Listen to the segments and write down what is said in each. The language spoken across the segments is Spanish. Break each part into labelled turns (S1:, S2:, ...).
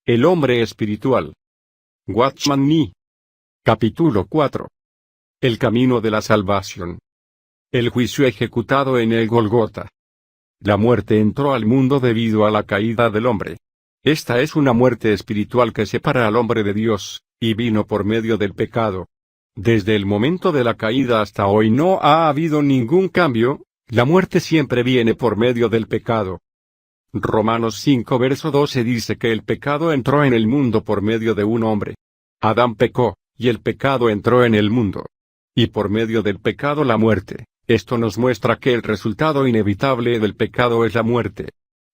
S1: El hombre espiritual. Watchman Nee. Capítulo 4. El camino de la salvación. El juicio ejecutado en el Golgota. La muerte entró al mundo debido a la caída del hombre. Esta es una muerte espiritual que separa al hombre de Dios, y vino por medio del pecado. Desde el momento de la caída hasta hoy no ha habido ningún cambio, la muerte siempre viene por medio del pecado. Romanos 5 verso 12 dice que el pecado entró en el mundo por medio de un hombre. Adán pecó, y el pecado entró en el mundo. Y por medio del pecado la muerte. Esto nos muestra que el resultado inevitable del pecado es la muerte.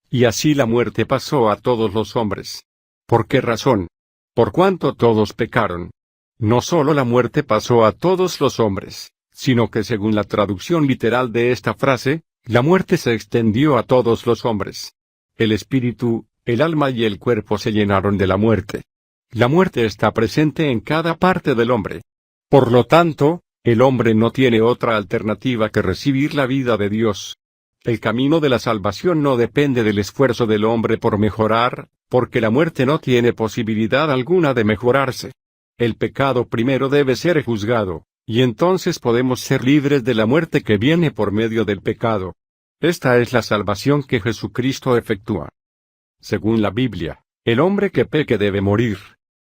S1: Y así la muerte pasó a todos los hombres. ¿Por qué razón? Por cuanto todos pecaron. No solo la muerte pasó a todos los hombres, sino que según la traducción literal de esta frase, la muerte se extendió a todos los hombres. El espíritu, el alma y el cuerpo se llenaron de la muerte. La muerte está presente en cada parte del hombre. Por lo tanto, el hombre no tiene otra alternativa que recibir la vida de Dios. El camino de la salvación no depende del esfuerzo del hombre por mejorar, porque la muerte no tiene posibilidad alguna de mejorarse. El pecado primero debe ser juzgado, y entonces podemos ser libres de la muerte que viene por medio del pecado. Esta es la salvación que Jesucristo efectúa. Según la Biblia, el hombre que peque debe morir.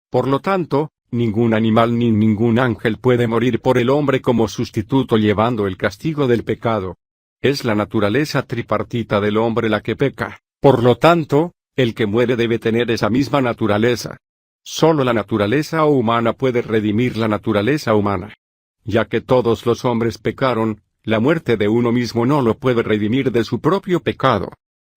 S1: Por lo tanto, ningún animal ni ningún ángel puede morir por el hombre como sustituto llevando el castigo del pecado. Es la naturaleza tripartita del hombre la que peca. Por lo tanto, el que muere debe tener esa misma naturaleza. Solo la naturaleza humana puede redimir la naturaleza humana. Ya que todos los hombres pecaron, la muerte de uno mismo no lo puede redimir de su propio pecado.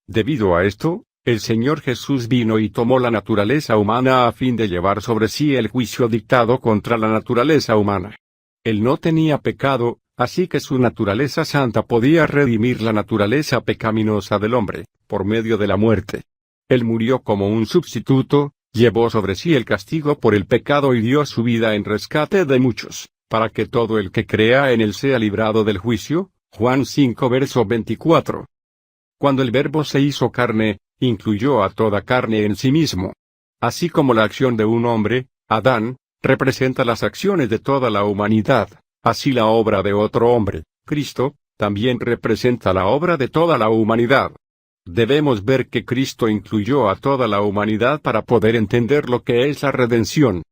S1: Debido a esto, el Señor Jesús vino y tomó la naturaleza humana a fin de llevar sobre sí el juicio dictado contra la naturaleza humana. Él no tenía pecado, así que su naturaleza santa podía redimir la naturaleza pecaminosa del hombre, por medio de la muerte. Él murió como un sustituto, llevó sobre sí el castigo por el pecado y dio su vida en rescate de muchos, para que todo el que crea en él sea librado del juicio. Juan 5 verso 24. Cuando el Verbo se hizo carne, incluyó a toda carne en sí mismo. Así como la acción de un hombre, Adán, representa las acciones de toda la humanidad, así la obra de otro hombre, Cristo, también representa la obra de toda la humanidad. Debemos ver que Cristo incluyó a toda la humanidad para poder entender lo que es la redención.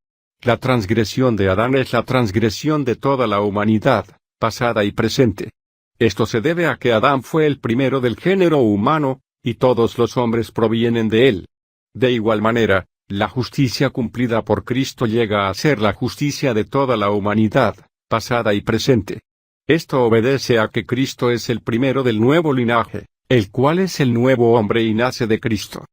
S1: La transgresión de Adán es la transgresión de toda la humanidad, pasada y presente. Esto se debe a que Adán fue el primero del género humano, y todos los hombres provienen de él. De igual manera, la justicia cumplida por Cristo llega a ser la justicia de toda la humanidad, pasada y presente. Esto obedece a que Cristo es el primero del nuevo linaje, el cual es el nuevo hombre y nace de Cristo.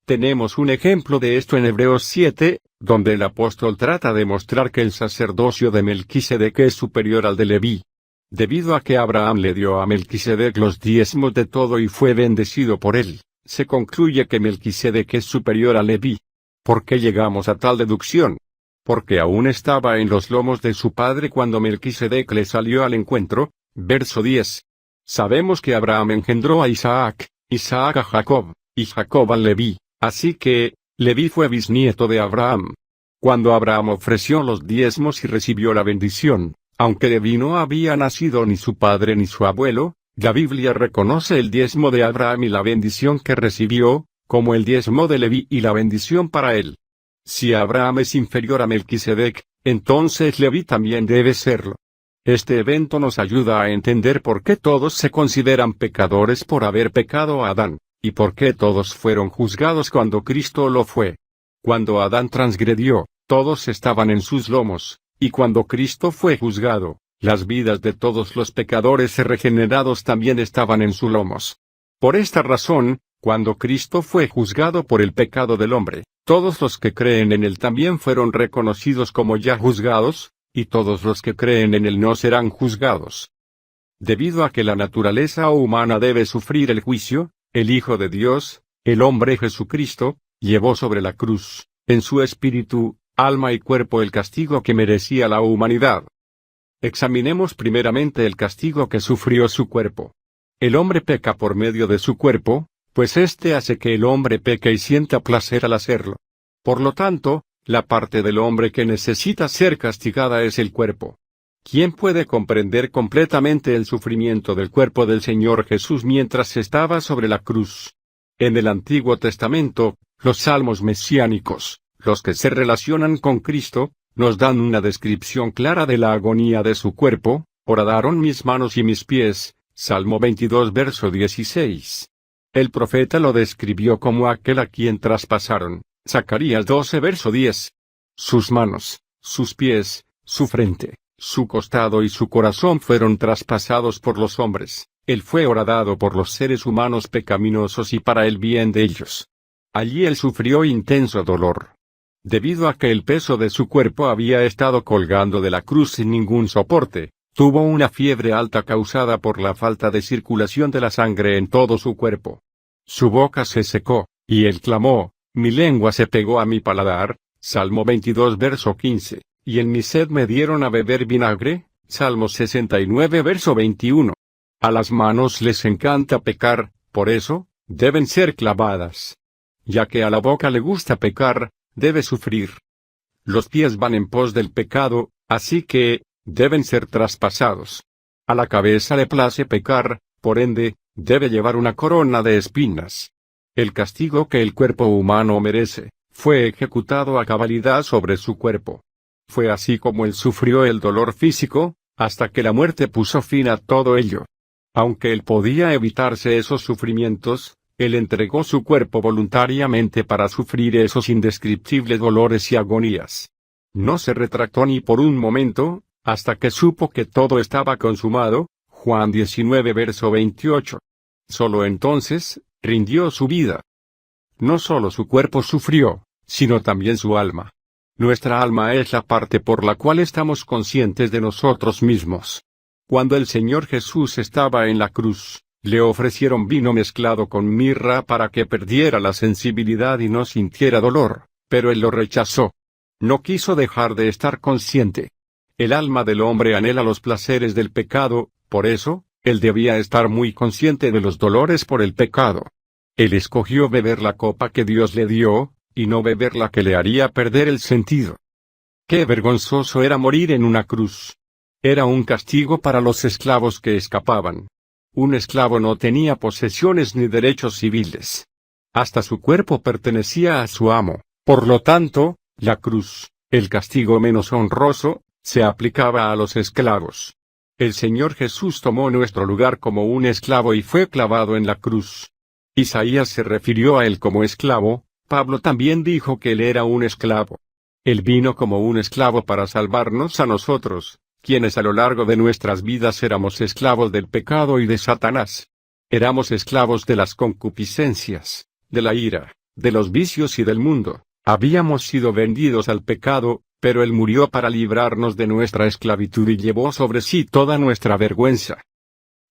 S1: Tenemos un ejemplo de esto en Hebreos 7, donde el apóstol trata de mostrar que el sacerdocio de Melquisedec es superior al de Leví. Debido a que Abraham le dio a Melquisedec los diezmos de todo y fue bendecido por él, se concluye que Melquisedec es superior a Leví. ¿Por qué llegamos a tal deducción? Porque aún estaba en los lomos de su padre cuando Melquisedec le salió al encuentro. Verso 10. Sabemos que Abraham engendró a Isaac, Isaac a Jacob, y Jacob a Leví, así que, Leví fue bisnieto de Abraham. Cuando Abraham ofreció los diezmos y recibió la bendición, aunque Leví no había nacido ni su padre ni su abuelo, la Biblia reconoce el diezmo de Abraham y la bendición que recibió, como el diezmo de Leví y la bendición para él. Si Abraham es inferior a Melquisedec, entonces Leví también debe serlo. Este evento nos ayuda a entender por qué todos se consideran pecadores por haber pecado a Adán, y por qué todos fueron juzgados cuando Cristo lo fue. Cuando Adán transgredió, todos estaban en sus lomos, y cuando Cristo fue juzgado, las vidas de todos los pecadores regenerados también estaban en sus lomos. Por esta razón, cuando Cristo fue juzgado por el pecado del hombre, todos los que creen en él también fueron reconocidos como ya juzgados, y todos los que creen en él no serán juzgados. Debido a que la naturaleza humana debe sufrir el juicio, el Hijo de Dios, el hombre Jesucristo, llevó sobre la cruz, en su espíritu, alma y cuerpo el castigo que merecía la humanidad. Examinemos primeramente el castigo que sufrió su cuerpo. El hombre peca por medio de su cuerpo, pues éste hace que el hombre peque y sienta placer al hacerlo. Por lo tanto, la parte del hombre que necesita ser castigada es el cuerpo. ¿Quién puede comprender completamente el sufrimiento del cuerpo del Señor Jesús mientras estaba sobre la cruz? En el Antiguo Testamento, los salmos mesiánicos, los que se relacionan con Cristo, nos dan una descripción clara de la agonía de su cuerpo. Horadaron mis manos y mis pies, Salmo 22 verso 16. El profeta lo describió como aquel a quien traspasaron, Zacarías 12 verso 10. Sus manos, sus pies, su frente, su costado y su corazón fueron traspasados por los hombres. Él fue horadado por los seres humanos pecaminosos y para el bien de ellos. Allí él sufrió intenso dolor. Debido a que el peso de su cuerpo había estado colgando de la cruz sin ningún soporte, tuvo una fiebre alta causada por la falta de circulación de la sangre en todo su cuerpo. Su boca se secó, y él clamó, mi lengua se pegó a mi paladar, Salmo 22 verso 15, y en mi sed me dieron a beber vinagre, Salmo 69 verso 21. A las manos les encanta pecar, por eso, deben ser clavadas. Ya que a la boca le gusta pecar, debe sufrir. Los pies van en pos del pecado, así que, deben ser traspasados. A la cabeza le place pecar, por ende, debe llevar una corona de espinas. El castigo que el cuerpo humano merece, fue ejecutado a cabalidad sobre su cuerpo. Fue así como él sufrió el dolor físico, hasta que la muerte puso fin a todo ello. Aunque él podía evitarse esos sufrimientos, él entregó su cuerpo voluntariamente para sufrir esos indescriptibles dolores y agonías. No se retractó ni por un momento, hasta que supo que todo estaba consumado, Juan 19 verso 28. Solo entonces, rindió su vida. No solo su cuerpo sufrió, sino también su alma. Nuestra alma es la parte por la cual estamos conscientes de nosotros mismos. Cuando el Señor Jesús estaba en la cruz, le ofrecieron vino mezclado con mirra para que perdiera la sensibilidad y no sintiera dolor, pero él lo rechazó. No quiso dejar de estar consciente. El alma del hombre anhela los placeres del pecado, por eso, él debía estar muy consciente de los dolores por el pecado. Él escogió beber la copa que Dios le dio, y no beber la que le haría perder el sentido. Qué vergonzoso era morir en una cruz. Era un castigo para los esclavos que escapaban. Un esclavo no tenía posesiones ni derechos civiles. Hasta su cuerpo pertenecía a su amo. Por lo tanto, la cruz, el castigo menos honroso, se aplicaba a los esclavos. El Señor Jesús tomó nuestro lugar como un esclavo y fue clavado en la cruz. Isaías se refirió a él como esclavo, Pablo también dijo que él era un esclavo. Él vino como un esclavo para salvarnos a nosotros, quienes a lo largo de nuestras vidas éramos esclavos del pecado y de Satanás. Éramos esclavos de las concupiscencias, de la ira, de los vicios y del mundo. Habíamos sido vendidos al pecado, pero Él murió para librarnos de nuestra esclavitud y llevó sobre sí toda nuestra vergüenza.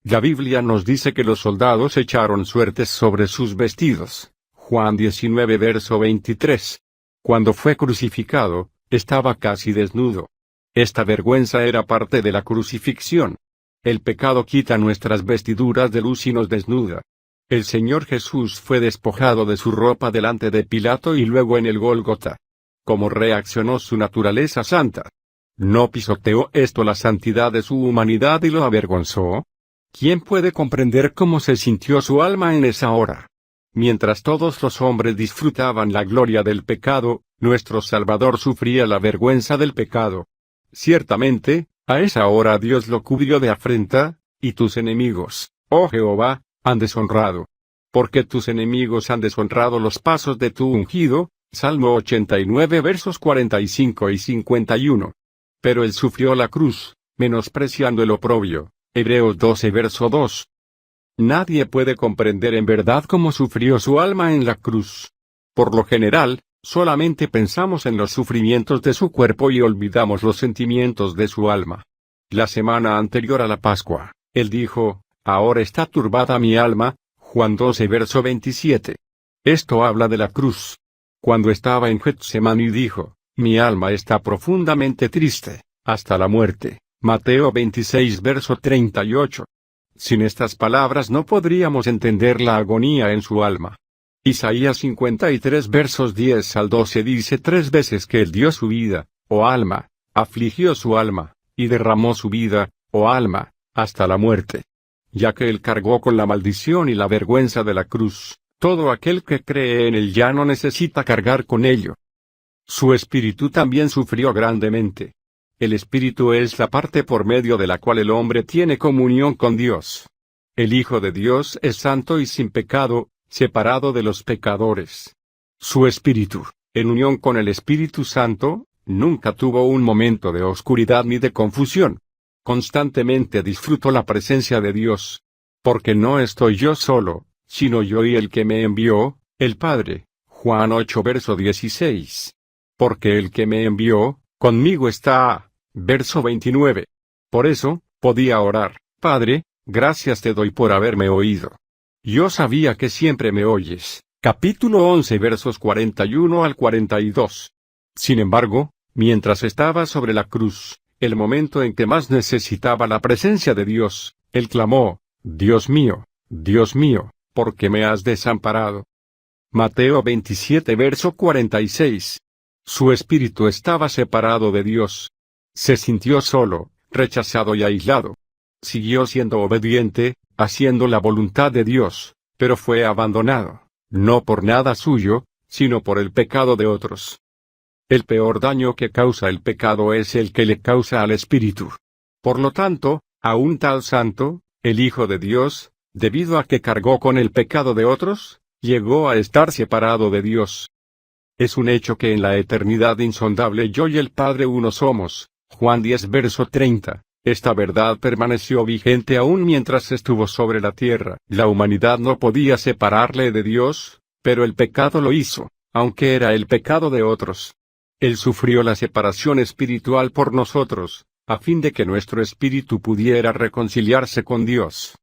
S1: La Biblia nos dice que los soldados echaron suertes sobre sus vestidos. Juan 19 verso 23. Cuando fue crucificado, estaba casi desnudo. Esta vergüenza era parte de la crucifixión. El pecado quita nuestras vestiduras de luz y nos desnuda. El Señor Jesús fue despojado de su ropa delante de Pilato y luego en el Gólgota. ¿Cómo reaccionó su naturaleza santa? ¿No pisoteó esto la santidad de su humanidad y lo avergonzó? ¿Quién puede comprender cómo se sintió su alma en esa hora? Mientras todos los hombres disfrutaban la gloria del pecado, nuestro Salvador sufría la vergüenza del pecado. Ciertamente, a esa hora Dios lo cubrió de afrenta, y tus enemigos, oh Jehová, han deshonrado. Porque tus enemigos han deshonrado los pasos de tu ungido, Salmo 89 versos 45 y 51. Pero él sufrió la cruz, menospreciando el oprobio, Hebreos 12 verso 2. Nadie puede comprender en verdad cómo sufrió su alma en la cruz. Por lo general, solamente pensamos en los sufrimientos de su cuerpo y olvidamos los sentimientos de su alma. La semana anterior a la Pascua, él dijo, ahora está turbada mi alma, Juan 12 verso 27. Esto habla de la cruz. Cuando estaba en Getsemaní dijo, mi alma está profundamente triste, hasta la muerte, Mateo 26 verso 38. Sin estas palabras no podríamos entender la agonía en su alma. Isaías 53 versos 10 al 12 dice 3 veces que él dio su vida, oh alma, afligió su alma, y derramó su vida, oh alma, hasta la muerte. Ya que él cargó con la maldición y la vergüenza de la cruz, todo aquel que cree en él ya no necesita cargar con ello. Su espíritu también sufrió grandemente. El espíritu es la parte por medio de la cual el hombre tiene comunión con Dios. El Hijo de Dios es santo y sin pecado, separado de los pecadores. Su espíritu, en unión con el Espíritu Santo, nunca tuvo un momento de oscuridad ni de confusión. Constantemente disfruto la presencia de Dios. Porque no estoy yo solo, sino yo y el que me envió, el Padre. Juan 8 verso 16. Porque el que me envió, conmigo está. Verso 29. Por eso, podía orar, Padre, gracias te doy por haberme oído. Yo sabía que siempre me oyes. Capítulo 11 versos 41 al 42. Sin embargo, mientras estaba sobre la cruz, el momento en que más necesitaba la presencia de Dios, él clamó, Dios mío, ¿por qué me has desamparado? Mateo 27 verso 46. Su espíritu estaba separado de Dios. Se sintió solo, rechazado y aislado. Siguió siendo obediente, haciendo la voluntad de Dios, pero fue abandonado, no por nada suyo, sino por el pecado de otros. El peor daño que causa el pecado es el que le causa al espíritu. Por lo tanto, a un tal santo, el Hijo de Dios, debido a que cargó con el pecado de otros, llegó a estar separado de Dios. Es un hecho que en la eternidad insondable yo y el Padre uno somos. Juan 10 verso 30. Esta verdad permaneció vigente aún mientras estuvo sobre la tierra. La humanidad no podía separarle de Dios, pero el pecado lo hizo, aunque era el pecado de otros. Él sufrió la separación espiritual por nosotros, a fin de que nuestro espíritu pudiera reconciliarse con Dios.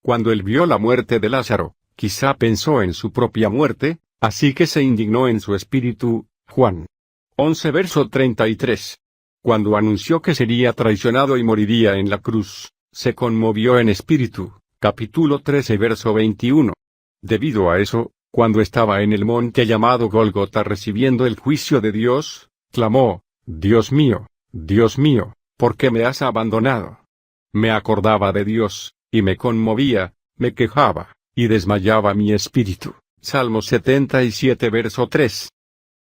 S1: Cuando él vio la muerte de Lázaro, quizá pensó en su propia muerte, así que se indignó en su espíritu. Juan 11 verso 33. Cuando anunció que sería traicionado y moriría en la cruz, se conmovió en espíritu. Capítulo 13 verso 21. Debido a eso, cuando estaba en el monte llamado Gólgota recibiendo el juicio de Dios, clamó, Dios mío, ¿por qué me has abandonado? Me acordaba de Dios, y me conmovía, me quejaba, y desmayaba mi espíritu. Salmo 77 verso 3.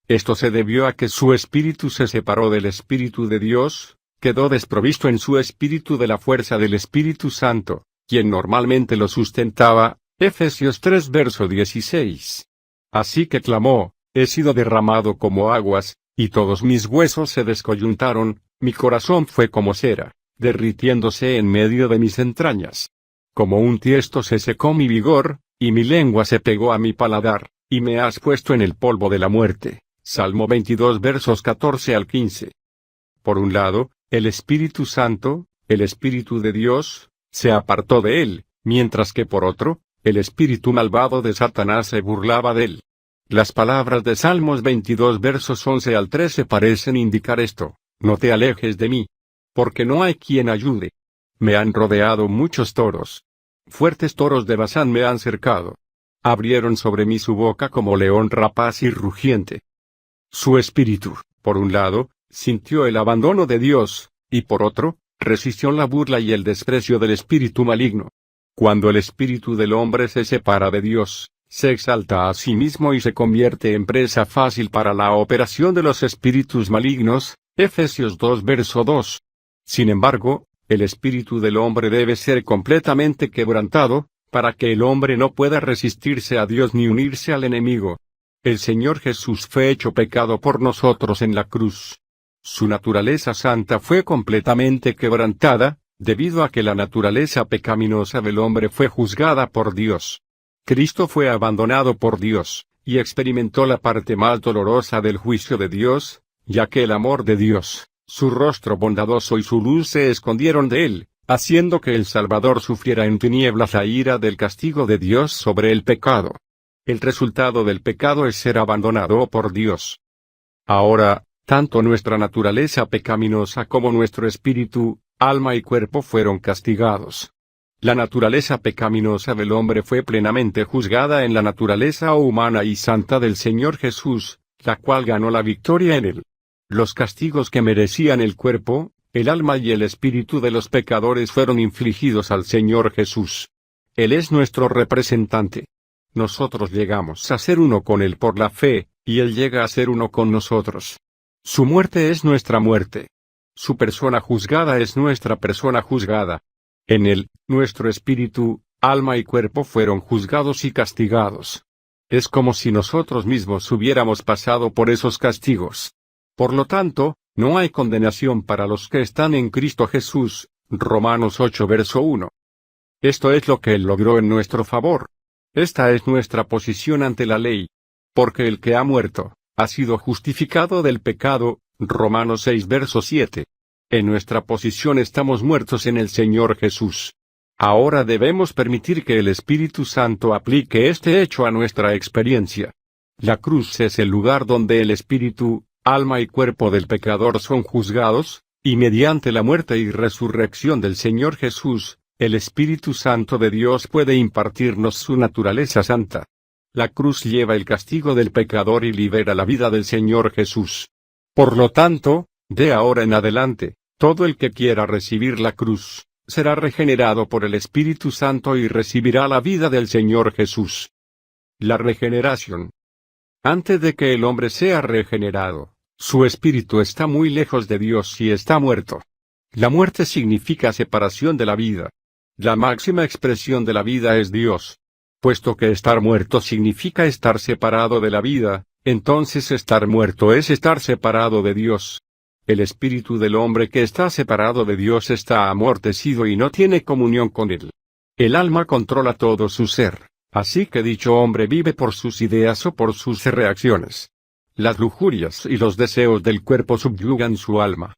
S1: Esto se debió a que su espíritu se separó del Espíritu de Dios, quedó desprovisto en su espíritu de la fuerza del Espíritu Santo, quien normalmente lo sustentaba. Efesios 3 verso 16. Así que clamó, he sido derramado como aguas, y todos mis huesos se descoyuntaron, mi corazón fue como cera, derritiéndose en medio de mis entrañas. Como un tiesto se secó mi vigor, y mi lengua se pegó a mi paladar, y me has puesto en el polvo de la muerte. Salmo 22 versos 14 al 15. Por un lado, el Espíritu Santo, el Espíritu de Dios, se apartó de él, mientras que por otro, el espíritu malvado de Satanás se burlaba de él. Las palabras de Salmos 22 versos 11 al 13 parecen indicar esto, no te alejes de mí, porque no hay quien ayude. Me han rodeado muchos toros. Fuertes toros de Basán me han cercado. Abrieron sobre mí su boca como león rapaz y rugiente. Su espíritu, por un lado, sintió el abandono de Dios, y por otro, resistió la burla y el desprecio del espíritu maligno. Cuando el espíritu del hombre se separa de Dios, se exalta a sí mismo y se convierte en presa fácil para la operación de los espíritus malignos. Efesios 2 verso 2. Sin embargo, el espíritu del hombre debe ser completamente quebrantado, para que el hombre no pueda resistirse a Dios ni unirse al enemigo. El Señor Jesús fue hecho pecado por nosotros en la cruz. Su naturaleza santa fue completamente quebrantada, debido a que la naturaleza pecaminosa del hombre fue juzgada por Dios. Cristo fue abandonado por Dios, y experimentó la parte más dolorosa del juicio de Dios, ya que el amor de Dios, su rostro bondadoso y su luz se escondieron de él, haciendo que el Salvador sufriera en tinieblas la ira del castigo de Dios sobre el pecado. El resultado del pecado es ser abandonado por Dios. Ahora, tanto nuestra naturaleza pecaminosa como nuestro espíritu, alma y cuerpo fueron castigados. La naturaleza pecaminosa del hombre fue plenamente juzgada en la naturaleza humana y santa del Señor Jesús, la cual ganó la victoria en él. Los castigos que merecían el cuerpo, el alma y el espíritu de los pecadores fueron infligidos al Señor Jesús. Él es nuestro representante. Nosotros llegamos a ser uno con Él por la fe, y Él llega a ser uno con nosotros. Su muerte es nuestra muerte. Su persona juzgada es nuestra persona juzgada. En Él, nuestro espíritu, alma y cuerpo fueron juzgados y castigados. Es como si nosotros mismos hubiéramos pasado por esos castigos. Por lo tanto, no hay condenación para los que están en Cristo Jesús. Romanos 8 verso 1. Esto es lo que Él logró en nuestro favor. Esta es nuestra posición ante la ley. Porque el que ha muerto, ha sido justificado del pecado. Romanos 6 verso 7. En nuestra posición estamos muertos en el Señor Jesús. Ahora debemos permitir que el Espíritu Santo aplique este hecho a nuestra experiencia. La cruz es el lugar donde el espíritu, alma y cuerpo del pecador son juzgados, y mediante la muerte y resurrección del Señor Jesús, el Espíritu Santo de Dios puede impartirnos su naturaleza santa. La cruz lleva el castigo del pecador y libera la vida del Señor Jesús. Por lo tanto, de ahora en adelante, todo el que quiera recibir la cruz, será regenerado por el Espíritu Santo y recibirá la vida del Señor Jesús. La regeneración. Antes de que el hombre sea regenerado, su espíritu está muy lejos de Dios y está muerto. La muerte significa separación de la vida. La máxima expresión de la vida es Dios. Puesto que estar muerto significa estar separado de la vida, entonces estar muerto es estar separado de Dios. El espíritu del hombre que está separado de Dios está amortecido y no tiene comunión con Él. El alma controla todo su ser, así que dicho hombre vive por sus ideas o por sus reacciones. Las lujurias y los deseos del cuerpo subyugan su alma.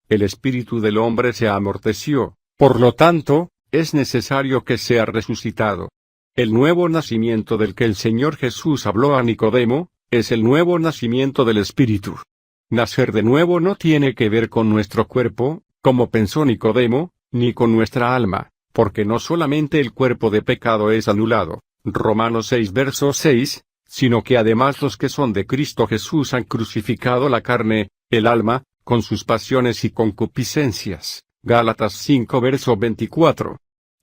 S1: El espíritu del hombre se amorteció, por lo tanto, es necesario que sea resucitado. El nuevo nacimiento del que el Señor Jesús habló a Nicodemo, es el nuevo nacimiento del espíritu. Nacer de nuevo no tiene que ver con nuestro cuerpo, como pensó Nicodemo, ni con nuestra alma, porque no solamente el cuerpo de pecado es anulado, Romanos 6 verso 6, sino que además los que son de Cristo Jesús han crucificado la carne, el alma, con sus pasiones y concupiscencias, Gálatas 5 verso 24.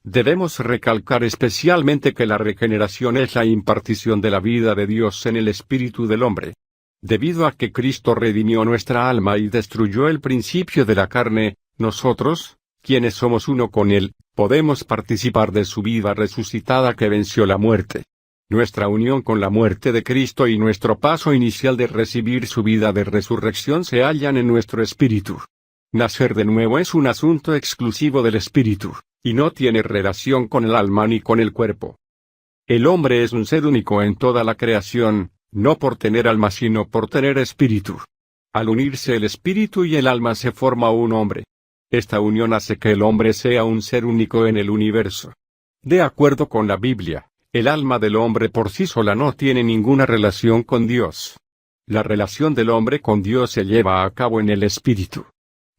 S1: Debemos recalcar especialmente que la regeneración es la impartición de la vida de Dios en el espíritu del hombre. Debido a que Cristo redimió nuestra alma y destruyó el principio de la carne, nosotros, quienes somos uno con Él, podemos participar de su vida resucitada que venció la muerte. Nuestra unión con la muerte de Cristo y nuestro paso inicial de recibir su vida de resurrección se hallan en nuestro espíritu. Nacer de nuevo es un asunto exclusivo del espíritu, y no tiene relación con el alma ni con el cuerpo. El hombre es un ser único en toda la creación, no por tener alma sino por tener espíritu. Al unirse el espíritu y el alma se forma un hombre. Esta unión hace que el hombre sea un ser único en el universo. De acuerdo con la Biblia, el alma del hombre por sí sola no tiene ninguna relación con Dios. La relación del hombre con Dios se lleva a cabo en el espíritu.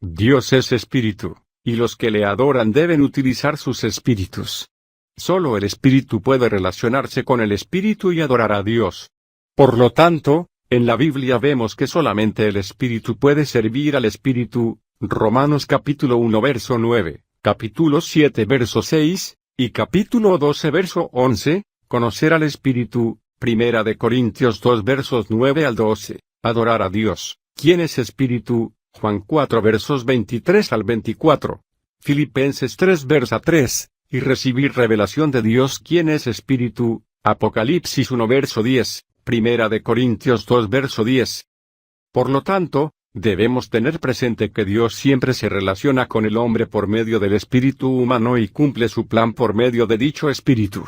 S1: Dios es espíritu, y los que le adoran deben utilizar sus espíritus. Solo el espíritu puede relacionarse con el espíritu y adorar a Dios. Por lo tanto, en la Biblia vemos que solamente el espíritu puede servir al espíritu, Romanos capítulo 1 verso 9, capítulo 7 verso 6, y capítulo 12 verso 11, conocer al espíritu, Primera de Corintios 2 versos 9 al 12, adorar a Dios, quien es espíritu, Juan 4 versos 23 al 24, Filipenses 3 verso 3, y recibir revelación de Dios quien es espíritu, Apocalipsis 1 verso 10, Primera de Corintios 2 verso 10. Por lo tanto, debemos tener presente que Dios siempre se relaciona con el hombre por medio del espíritu humano y cumple su plan por medio de dicho espíritu.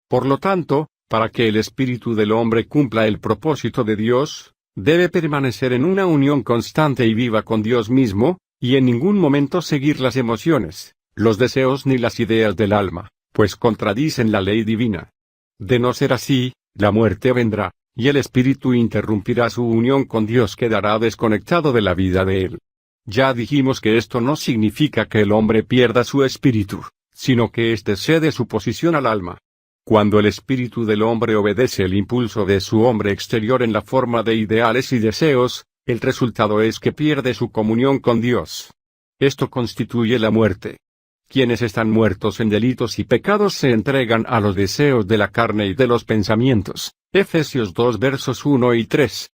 S1: Por lo tanto, para que el espíritu del hombre cumpla el propósito de Dios, debe permanecer en una unión constante y viva con Dios mismo, y en ningún momento seguir las emociones, los deseos ni las ideas del alma, pues contradicen la ley divina. De no ser así, la muerte vendrá, y el espíritu interrumpirá su unión con Dios, quedará desconectado de la vida de él. Ya dijimos que esto no significa que el hombre pierda su espíritu, sino que éste cede su posición al alma. Cuando el espíritu del hombre obedece el impulso de su hombre exterior en la forma de ideales y deseos, el resultado es que pierde su comunión con Dios. Esto constituye la muerte. Quienes están muertos en delitos y pecados se entregan a los deseos de la carne y de los pensamientos. Efesios 2 versos 1 y 3.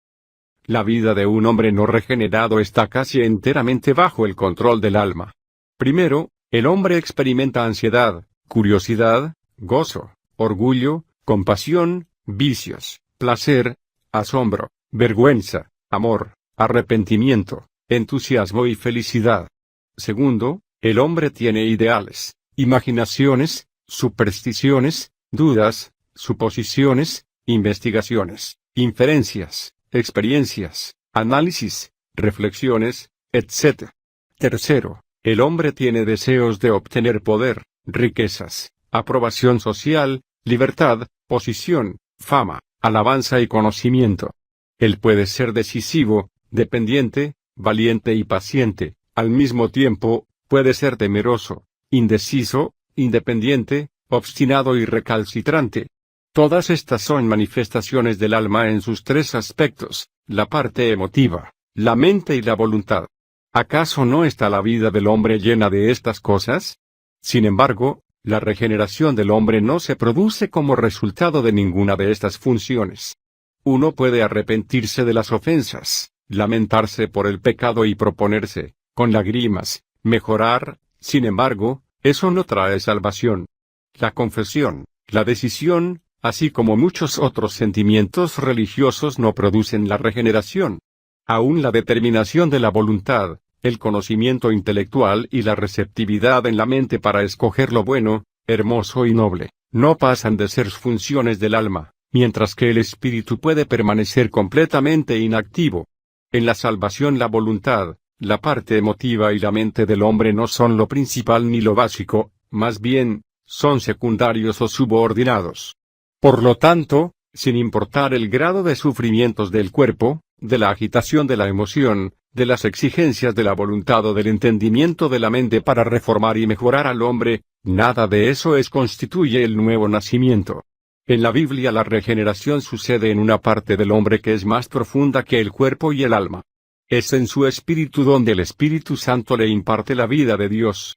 S1: La vida de un hombre no regenerado está casi enteramente bajo el control del alma. Primero, el hombre experimenta ansiedad, curiosidad, gozo, orgullo, compasión, vicios, placer, asombro, vergüenza, amor, arrepentimiento, entusiasmo y felicidad. Segundo, el hombre tiene ideales, imaginaciones, supersticiones, dudas, suposiciones, investigaciones, inferencias, experiencias, análisis, reflexiones, etc. Tercero, el hombre tiene deseos de obtener poder, riquezas, aprobación social, libertad, posición, fama, alabanza y conocimiento. Él puede ser decisivo, dependiente, valiente y paciente, al mismo tiempo, puede ser temeroso, indeciso, independiente, obstinado y recalcitrante. Todas estas son manifestaciones del alma en sus tres aspectos, la parte emotiva, la mente y la voluntad. ¿Acaso no está la vida del hombre llena de estas cosas? Sin embargo, la regeneración del hombre no se produce como resultado de ninguna de estas funciones. Uno puede arrepentirse de las ofensas, lamentarse por el pecado y proponerse, con lágrimas, mejorar, sin embargo, eso no trae salvación. La confesión, la decisión, así como muchos otros sentimientos religiosos no producen la regeneración. Aún la determinación de la voluntad, el conocimiento intelectual y la receptividad en la mente para escoger lo bueno, hermoso y noble, no pasan de ser funciones del alma, mientras que el espíritu puede permanecer completamente inactivo. En la salvación la voluntad, la parte emotiva y la mente del hombre no son lo principal ni lo básico, más bien, son secundarios o subordinados. Por lo tanto, sin importar el grado de sufrimientos del cuerpo, de la agitación de la emoción, de las exigencias de la voluntad o del entendimiento de la mente para reformar y mejorar al hombre, nada de eso constituye el nuevo nacimiento. En la Biblia la regeneración sucede en una parte del hombre que es más profunda que el cuerpo y el alma. Es en su espíritu donde el Espíritu Santo le imparte la vida de Dios.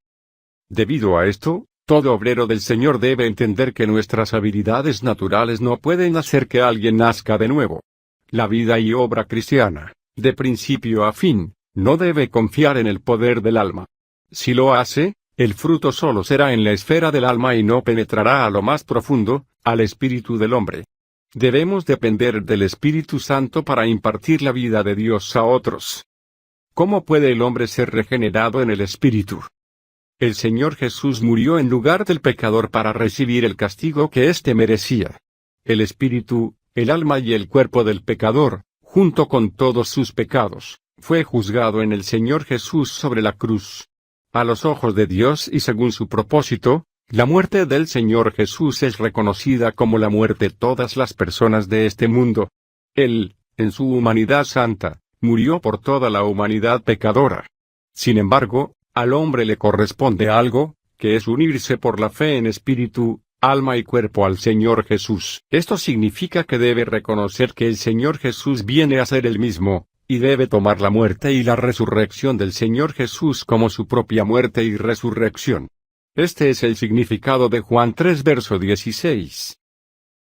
S1: Debido a esto, todo obrero del Señor debe entender que nuestras habilidades naturales no pueden hacer que alguien nazca de nuevo. La vida y obra cristiana, de principio a fin, no debe confiar en el poder del alma. Si lo hace, el fruto solo será en la esfera del alma y no penetrará a lo más profundo, al espíritu del hombre. Debemos depender del Espíritu Santo para impartir la vida de Dios a otros. ¿Cómo puede el hombre ser regenerado en el espíritu? El Señor Jesús murió en lugar del pecador para recibir el castigo que éste merecía. El espíritu, el alma y el cuerpo del pecador, junto con todos sus pecados, fue juzgado en el Señor Jesús sobre la cruz. A los ojos de Dios y según su propósito, la muerte del Señor Jesús es reconocida como la muerte de todas las personas de este mundo. Él, en su humanidad santa, murió por toda la humanidad pecadora. Sin embargo, al hombre le corresponde algo, que es unirse por la fe en espíritu, alma y cuerpo al Señor Jesús. Esto significa que debe reconocer que el Señor Jesús viene a ser el mismo, y debe tomar la muerte y la resurrección del Señor Jesús como su propia muerte y resurrección. Este es el significado de Juan 3 verso 16.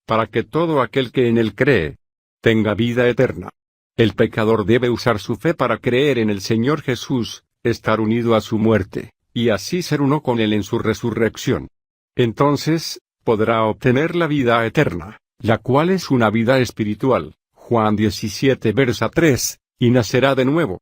S1: Para que todo aquel que en él cree, tenga vida eterna. El pecador debe usar su fe para creer en el Señor Jesús, estar unido a su muerte, y así ser uno con él en su resurrección. Entonces, podrá obtener la vida eterna, la cual es una vida espiritual, Juan 17 verso 3, y nacerá de nuevo.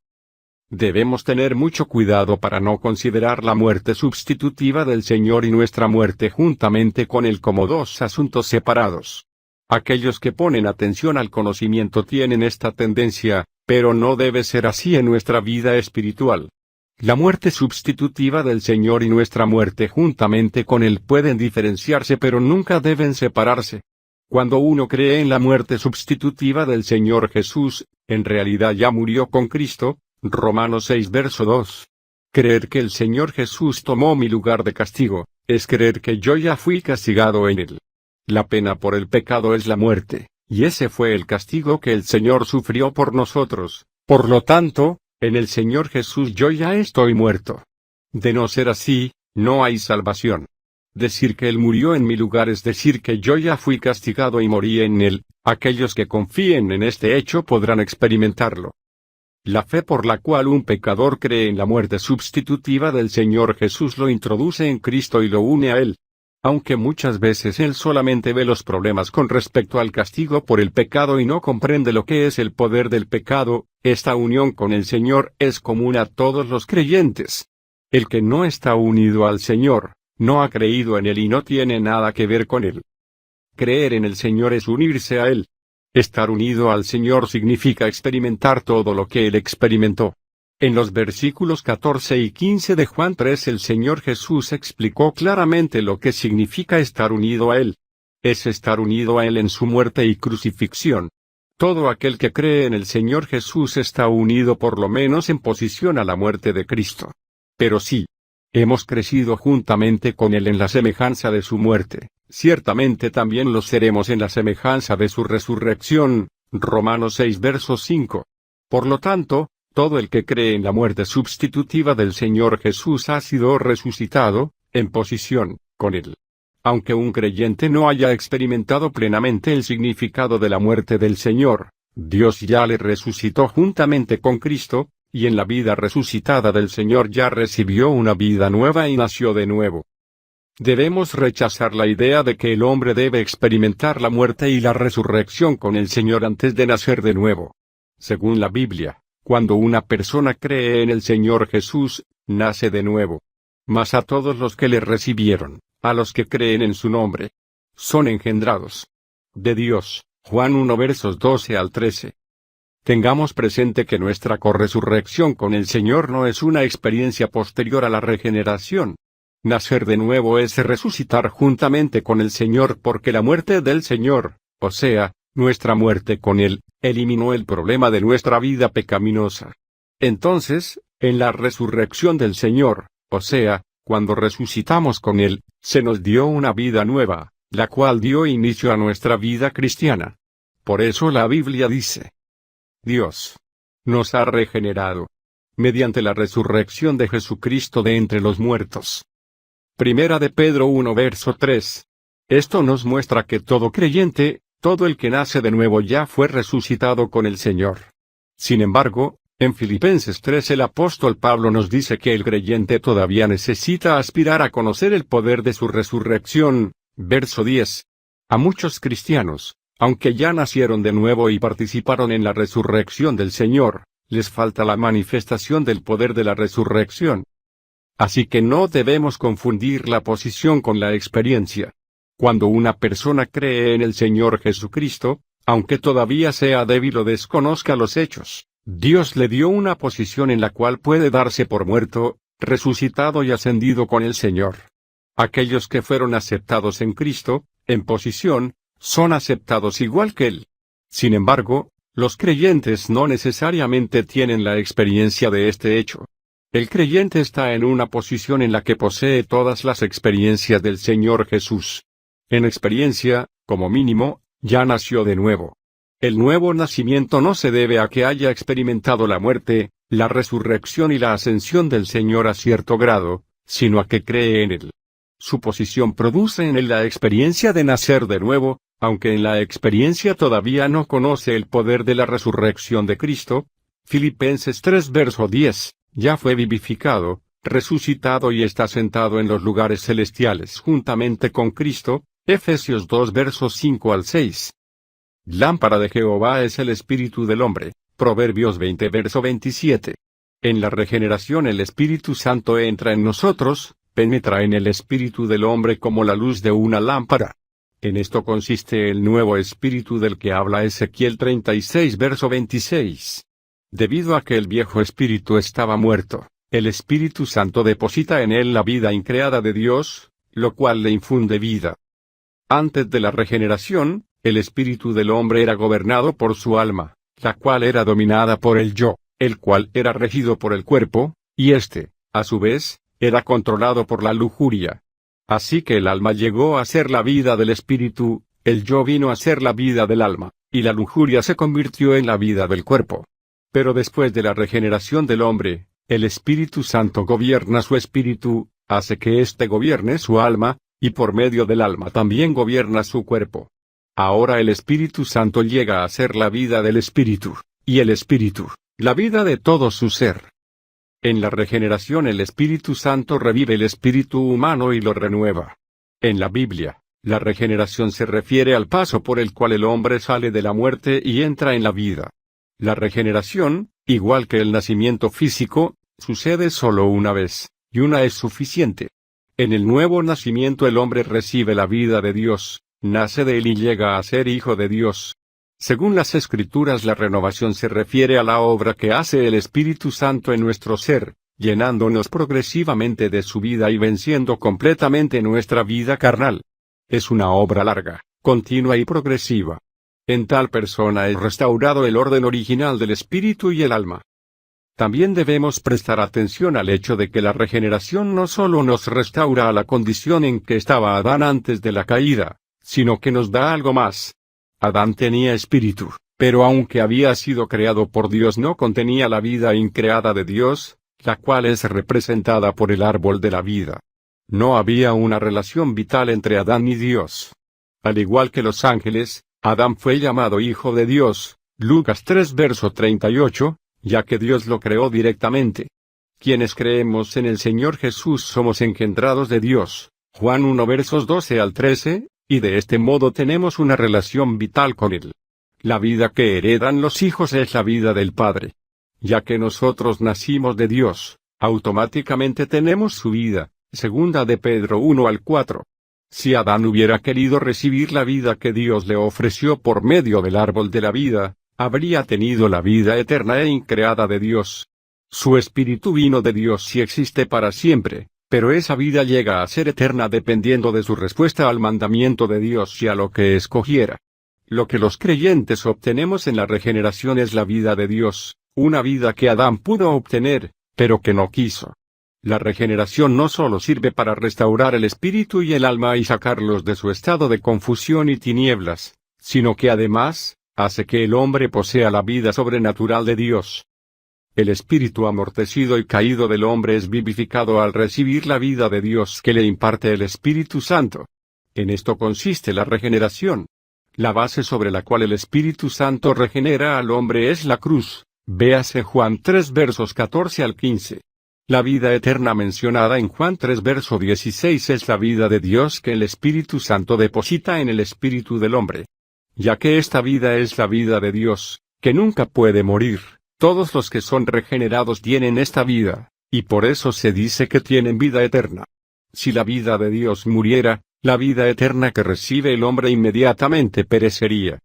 S1: Debemos tener mucho cuidado para no considerar la muerte sustitutiva del Señor y nuestra muerte juntamente con Él como dos asuntos separados. Aquellos que ponen atención al conocimiento tienen esta tendencia, pero no debe ser así en nuestra vida espiritual. La muerte sustitutiva del Señor y nuestra muerte juntamente con Él pueden diferenciarse pero nunca deben separarse. Cuando uno cree en la muerte sustitutiva del Señor Jesús, en realidad ya murió con Cristo. Romanos 6 verso 2. Creer que el Señor Jesús tomó mi lugar de castigo, es creer que yo ya fui castigado en él. La pena por el pecado es la muerte, y ese fue el castigo que el Señor sufrió por nosotros. Por lo tanto, en el Señor Jesús yo ya estoy muerto. De no ser así, no hay salvación. Decir que Él murió en mi lugar es decir que yo ya fui castigado y morí en Él. Aquellos que confíen en este hecho podrán experimentarlo. La fe por la cual un pecador cree en la muerte sustitutiva del Señor Jesús lo introduce en Cristo y lo une a Él. Aunque muchas veces Él solamente ve los problemas con respecto al castigo por el pecado y no comprende lo que es el poder del pecado, esta unión con el Señor es común a todos los creyentes. El que no está unido al Señor, no ha creído en Él y no tiene nada que ver con Él. Creer en el Señor es unirse a Él. Estar unido al Señor significa experimentar todo lo que Él experimentó. En los versículos 14 y 15 de Juan 3 el Señor Jesús explicó claramente lo que significa estar unido a Él. Es estar unido a Él en su muerte y crucifixión. Todo aquel que cree en el Señor Jesús está unido por lo menos en posición a la muerte de Cristo. Pero sí, hemos crecido juntamente con Él en la semejanza de su muerte, ciertamente también lo seremos en la semejanza de su resurrección. Romanos 6 verso 5. Por lo tanto, todo el que cree en la muerte sustitutiva del Señor Jesús ha sido resucitado, en posición, con Él. Aunque un creyente no haya experimentado plenamente el significado de la muerte del Señor, Dios ya le resucitó juntamente con Cristo, y en la vida resucitada del Señor ya recibió una vida nueva y nació de nuevo. Debemos rechazar la idea de que el hombre debe experimentar la muerte y la resurrección con el Señor antes de nacer de nuevo. Según la Biblia, cuando una persona cree en el Señor Jesús, nace de nuevo. Mas a todos los que le recibieron, a los que creen en su nombre, son engendrados de Dios. Juan 1 versos 12 al 13. Tengamos presente que nuestra corresurrección con el Señor no es una experiencia posterior a la regeneración. Nacer de nuevo es resucitar juntamente con el Señor porque la muerte del Señor, o sea, nuestra muerte con Él, eliminó el problema de nuestra vida pecaminosa. Entonces, en la resurrección del Señor, o sea, cuando resucitamos con Él, se nos dio una vida nueva, la cual dio inicio a nuestra vida cristiana. Por eso la Biblia dice: Dios nos ha regenerado mediante la resurrección de Jesucristo de entre los muertos. Primera de Pedro 1 verso 3. Esto nos muestra que todo creyente, todo el que nace de nuevo ya fue resucitado con el Señor. Sin embargo, en Filipenses 3 el apóstol Pablo nos dice que el creyente todavía necesita aspirar a conocer el poder de su resurrección. Verso 10. A muchos cristianos, aunque ya nacieron de nuevo y participaron en la resurrección del Señor, les falta la manifestación del poder de la resurrección. Así que no debemos confundir la posición con la experiencia. Cuando una persona cree en el Señor Jesucristo, aunque todavía sea débil o desconozca los hechos, Dios le dio una posición en la cual puede darse por muerto, resucitado y ascendido con el Señor. Aquellos que fueron aceptados en Cristo, en posición, son aceptados igual que Él. Sin embargo, los creyentes no necesariamente tienen la experiencia de este hecho. El creyente está en una posición en la que posee todas las experiencias del Señor Jesús. En experiencia, como mínimo, ya nació de nuevo. El nuevo nacimiento no se debe a que haya experimentado la muerte, la resurrección y la ascensión del Señor a cierto grado, sino a que cree en Él. Su posición produce en él la experiencia de nacer de nuevo, aunque en la experiencia todavía no conoce el poder de la resurrección de Cristo. Filipenses 3 verso 10, ya fue vivificado, resucitado y está sentado en los lugares celestiales juntamente con Cristo. Efesios 2 versos 5 al 6. Lámpara de Jehová es el espíritu del hombre. Proverbios 20 verso 27. En la regeneración el Espíritu Santo entra en nosotros, penetra en el espíritu del hombre como la luz de una lámpara. En esto consiste el nuevo espíritu del que habla Ezequiel 36 verso 26. Debido a que el viejo espíritu estaba muerto, el Espíritu Santo deposita en él la vida increada de Dios, lo cual le infunde vida. Antes de la regeneración, el espíritu del hombre era gobernado por su alma, la cual era dominada por el yo, el cual era regido por el cuerpo, y éste, a su vez, era controlado por la lujuria. Así que el alma llegó a ser la vida del espíritu, el yo vino a ser la vida del alma, y la lujuria se convirtió en la vida del cuerpo. Pero después de la regeneración del hombre, el Espíritu Santo gobierna su espíritu, hace que éste gobierne su alma, y por medio del alma también gobierna su cuerpo. Ahora el Espíritu Santo llega a ser la vida del espíritu, y el espíritu, la vida de todo su ser. En la regeneración el Espíritu Santo revive el espíritu humano y lo renueva. En la Biblia, la regeneración se refiere al paso por el cual el hombre sale de la muerte y entra en la vida. La regeneración, igual que el nacimiento físico, sucede solo una vez, y una es suficiente. En el nuevo nacimiento el hombre recibe la vida de Dios, nace de él y llega a ser hijo de Dios. Según las Escrituras, la renovación se refiere a la obra que hace el Espíritu Santo en nuestro ser, llenándonos progresivamente de su vida y venciendo completamente nuestra vida carnal. Es una obra larga, continua y progresiva. En tal persona es restaurado el orden original del espíritu y el alma. También debemos prestar atención al hecho de que la regeneración no solo nos restaura a la condición en que estaba Adán antes de la caída, sino que nos da algo más. Adán tenía espíritu, pero aunque había sido creado por Dios no contenía la vida increada de Dios, la cual es representada por el árbol de la vida. No había una relación vital entre Adán y Dios. Al igual que los ángeles, Adán fue llamado hijo de Dios, Lucas 3 verso 38, ya que Dios lo creó directamente. Quienes creemos en el Señor Jesús somos engendrados de Dios, Juan 1 versos 12 al 13, y de este modo tenemos una relación vital con Él. La vida que heredan los hijos es la vida del Padre. Ya que nosotros nacimos de Dios, automáticamente tenemos su vida, segunda de Pedro 1 al 4. Si Adán hubiera querido recibir la vida que Dios le ofreció por medio del árbol de la vida, habría tenido la vida eterna e increada de Dios. Su espíritu vino de Dios y existe para siempre, pero esa vida llega a ser eterna dependiendo de su respuesta al mandamiento de Dios y a lo que escogiera. Lo que los creyentes obtenemos en la regeneración es la vida de Dios, una vida que Adán pudo obtener, pero que no quiso. La regeneración no solo sirve para restaurar el espíritu y el alma y sacarlos de su estado de confusión y tinieblas, sino que además, hace que el hombre posea la vida sobrenatural de Dios. El espíritu amortecido y caído del hombre es vivificado al recibir la vida de Dios que le imparte el Espíritu Santo. En esto consiste la regeneración. La base sobre la cual el Espíritu Santo regenera al hombre es la cruz. Véase Juan 3 versos 14 al 15. La vida eterna mencionada en Juan 3 verso 16 es la vida de Dios que el Espíritu Santo deposita en el espíritu del hombre. Ya que esta vida es la vida de Dios, que nunca puede morir, todos los que son regenerados tienen esta vida, y por eso se dice que tienen vida eterna. Si la vida de Dios muriera, la vida eterna que recibe el hombre inmediatamente perecería.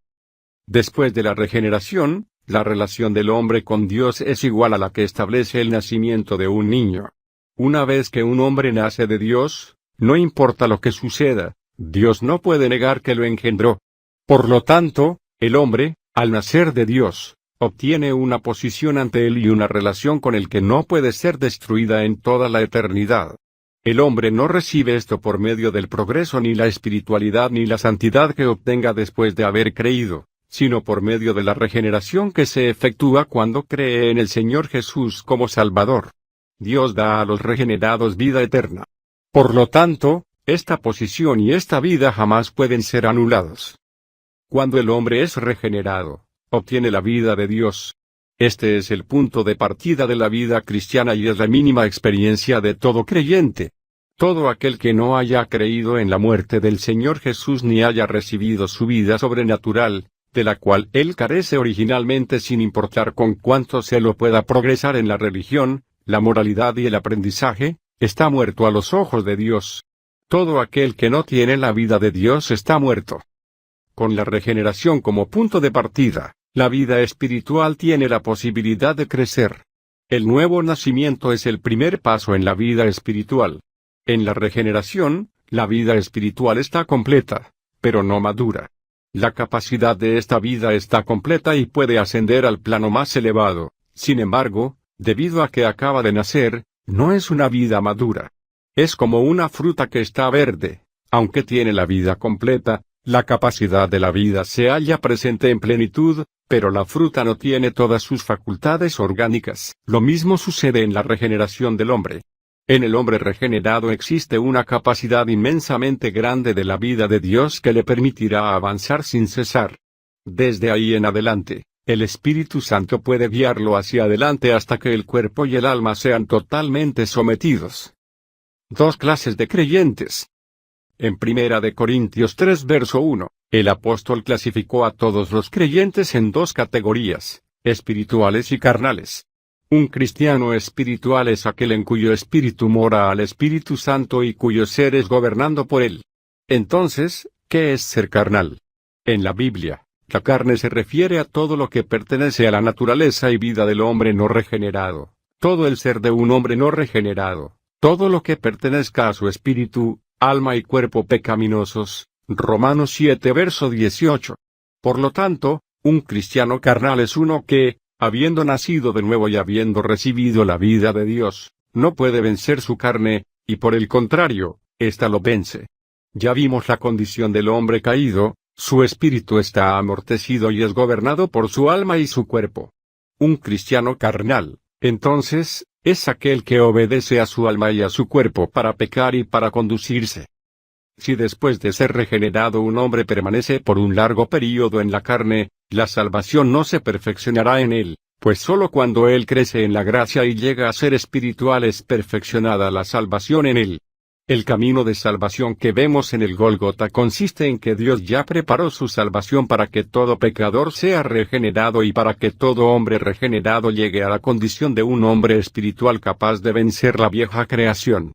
S1: Después de la regeneración, la relación del hombre con Dios es igual a la que establece el nacimiento de un niño. Una vez que un hombre nace de Dios, no importa lo que suceda, Dios no puede negar que lo engendró. Por lo tanto, el hombre, al nacer de Dios, obtiene una posición ante Él y una relación con Él que no puede ser destruida en toda la eternidad. El hombre no recibe esto por medio del progreso ni la espiritualidad ni la santidad que obtenga después de haber creído, sino por medio de la regeneración que se efectúa cuando cree en el Señor Jesús como Salvador. Dios da a los regenerados vida eterna. Por lo tanto, esta posición y esta vida jamás pueden ser anulados. Cuando el hombre es regenerado, obtiene la vida de Dios. Este es el punto de partida de la vida cristiana y es la mínima experiencia de todo creyente. Todo aquel que no haya creído en la muerte del Señor Jesús ni haya recibido su vida sobrenatural, de la cual él carece originalmente sin importar con cuánto se lo pueda progresar en la religión, la moralidad y el aprendizaje, está muerto a los ojos de Dios. Todo aquel que no tiene la vida de Dios está muerto. Con la regeneración como punto de partida, la vida espiritual tiene la posibilidad de crecer. El nuevo nacimiento es el primer paso en la vida espiritual. En la regeneración, la vida espiritual está completa, pero no madura. La capacidad de esta vida está completa y puede ascender al plano más elevado. Sin embargo, debido a que acaba de nacer, no es una vida madura. Es como una fruta que está verde, aunque tiene la vida completa, la capacidad de la vida se halla presente en plenitud, pero la fruta no tiene todas sus facultades orgánicas. Lo mismo sucede en la regeneración del hombre. En el hombre regenerado existe una capacidad inmensamente grande de la vida de Dios que le permitirá avanzar sin cesar. Desde ahí en adelante, el Espíritu Santo puede guiarlo hacia adelante hasta que el cuerpo y el alma sean totalmente sometidos. Dos clases de creyentes. En 1 Corintios 3 verso 1, el apóstol clasificó a todos los creyentes en dos categorías, espirituales y carnales. Un cristiano espiritual es aquel en cuyo espíritu mora al Espíritu Santo y cuyo ser es gobernando por él. Entonces, ¿qué es ser carnal? En la Biblia, la carne se refiere a todo lo que pertenece a la naturaleza y vida del hombre no regenerado, todo el ser de un hombre no regenerado, todo lo que pertenezca a su espíritu, alma y cuerpo pecaminosos. Romanos 7 verso 18. Por lo tanto, un cristiano carnal es uno que, habiendo nacido de nuevo y habiendo recibido la vida de Dios, no puede vencer su carne, y por el contrario, ésta lo vence. Ya vimos la condición del hombre caído, su espíritu está amortecido y es gobernado por su alma y su cuerpo. Un cristiano carnal, entonces, es aquel que obedece a su alma y a su cuerpo para pecar y para conducirse. Si después de ser regenerado un hombre permanece por un largo período en la carne, la salvación no se perfeccionará en él, pues sólo cuando él crece en la gracia y llega a ser espiritual es perfeccionada la salvación en él. El camino de salvación que vemos en el Gólgota consiste en que Dios ya preparó su salvación para que todo pecador sea regenerado y para que todo hombre regenerado llegue a la condición de un hombre espiritual capaz de vencer la vieja creación.